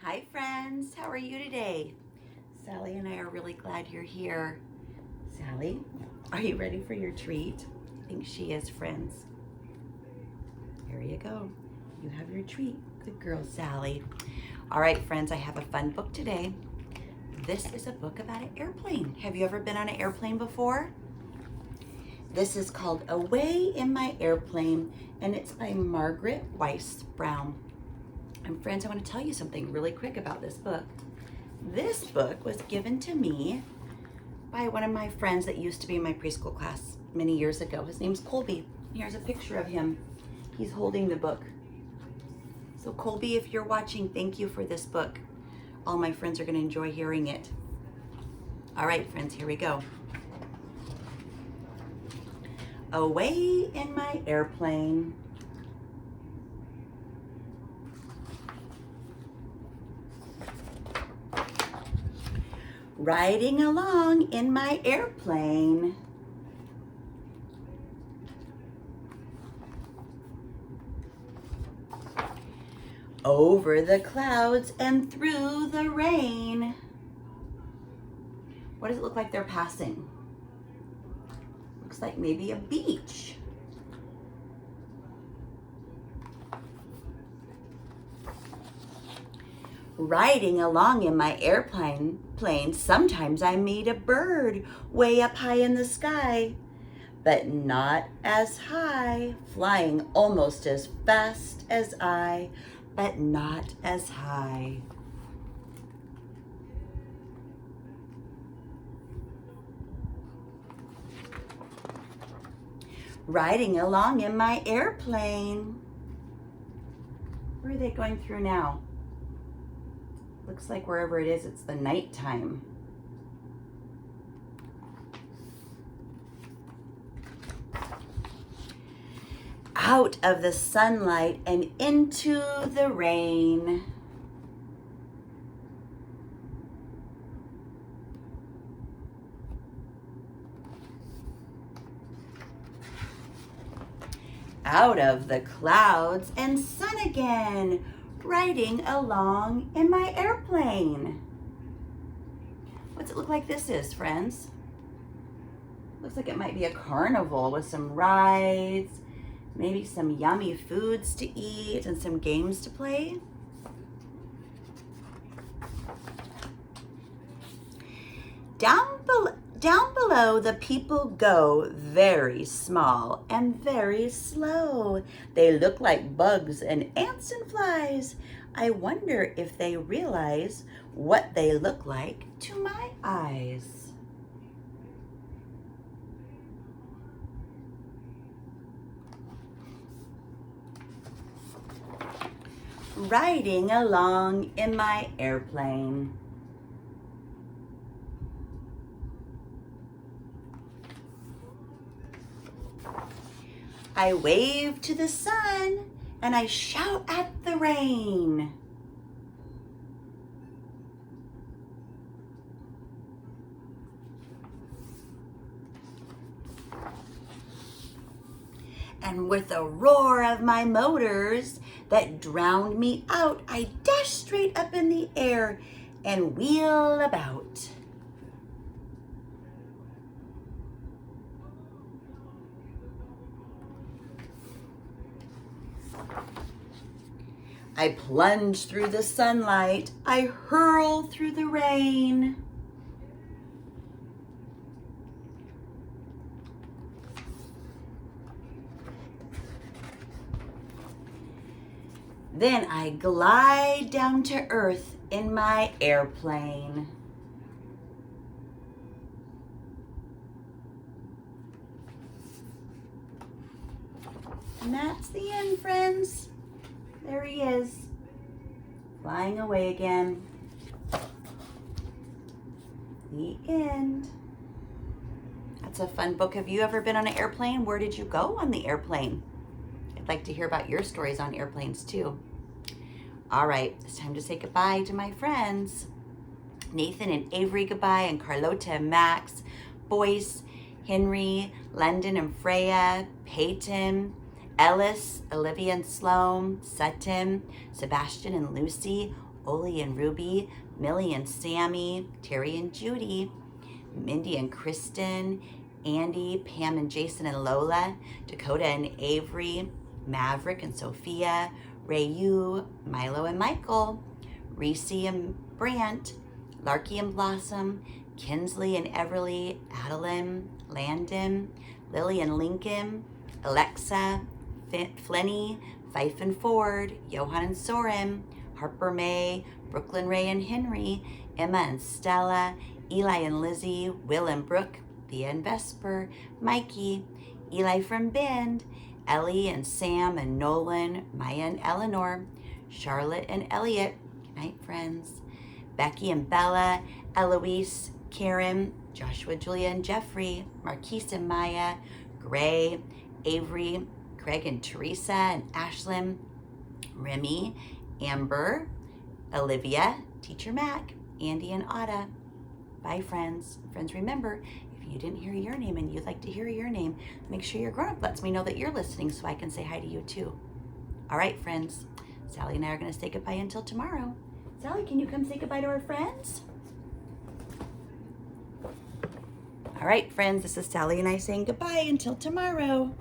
Hi friends, how are you today? Sally and I are really glad you're here. Sally, are you ready for your treat? I think she is, friends. Here you go. You have your treat. Good girl, Sally. All right, friends, I have a fun book today. This is a book about an airplane. Have you ever been on an airplane before? This is called Away in My Airplane, and it's by Margaret Wise Brown. And friends, I want to tell you something really quick about this book. This book was given to me by one of my friends that used to be in my preschool class many years ago. His name's Colby. Here's a picture of him. He's holding the book. So Colby, if you're watching, thank you for this book. All my friends are going to enjoy hearing it. All right, friends, here we go. Away in my airplane. Riding along in my airplane. Over the clouds and through the rain. What does it look like they're passing? Looks like maybe a beach. Riding along in my airplane, sometimes I meet a bird way up high in the sky, but not as high, flying almost as fast as I, but not as high. Riding along in my airplane. Where are they going through now? Looks like wherever it is, it's the nighttime. Out of the sunlight and into the rain. Out of the clouds and sun again, riding along in my airplane. What's it look like this is, friends? Looks like it might be a carnival with some rides, maybe some yummy foods to eat and some games to play. Down below, the people go very small and very slow. They look like bugs and ants and flies. I wonder if they realize what they look like to my eyes. Riding along in my airplane. I wave to the sun and I shout at the rain. And with a roar of my motors that drowned me out, I dash straight up in the air and wheel about. I plunge through the sunlight. I hurl through the rain. Then I glide down to earth in my airplane. And that's the end, friends. There he is, flying away again. The end. That's a fun book. Have you ever been on an airplane? Where did you go on the airplane? I'd like to hear about your stories on airplanes too. All right, it's time to say goodbye to my friends. Nathan and Avery, goodbye, and Carlota and Max, Boyce, Henry, London and Freya, Peyton, Ellis, Olivia and Sloan, Sutton, Sebastian and Lucy, Oli and Ruby, Millie and Sammy, Terry and Judy, Mindy and Kristen, Andy, Pam and Jason and Lola, Dakota and Avery, Maverick and Sophia, Rayu, Milo and Michael, Reese and Brant, Larky and Blossom, Kinsley and Everly, Adeline, Landon, Lily and Lincoln, Alexa, Flenny, Fife and Ford, Johan and Soren, Harper May, Brooklyn Ray and Henry, Emma and Stella, Eli and Lizzie, Will and Brooke, Thea and Vesper, Mikey, Eli from Bend, Ellie and Sam and Nolan, Maya and Eleanor, Charlotte and Elliot. Good night, friends. Becky and Bella, Eloise, Karen, Joshua, Julia and Jeffrey, Marquise and Maya, Gray, Avery, Craig and Teresa and Ashlyn, Remy, Amber, Olivia, Teacher Mac, Andy and Ada. Bye, friends. Friends, remember, if you didn't hear your name and you'd like to hear your name, make sure your grown-up lets me know that you're listening so I can say hi to you too. All right, friends. Sally and I are going to say goodbye until tomorrow. Sally, can you come say goodbye to our friends? All right, friends, this is Sally and I saying goodbye until tomorrow.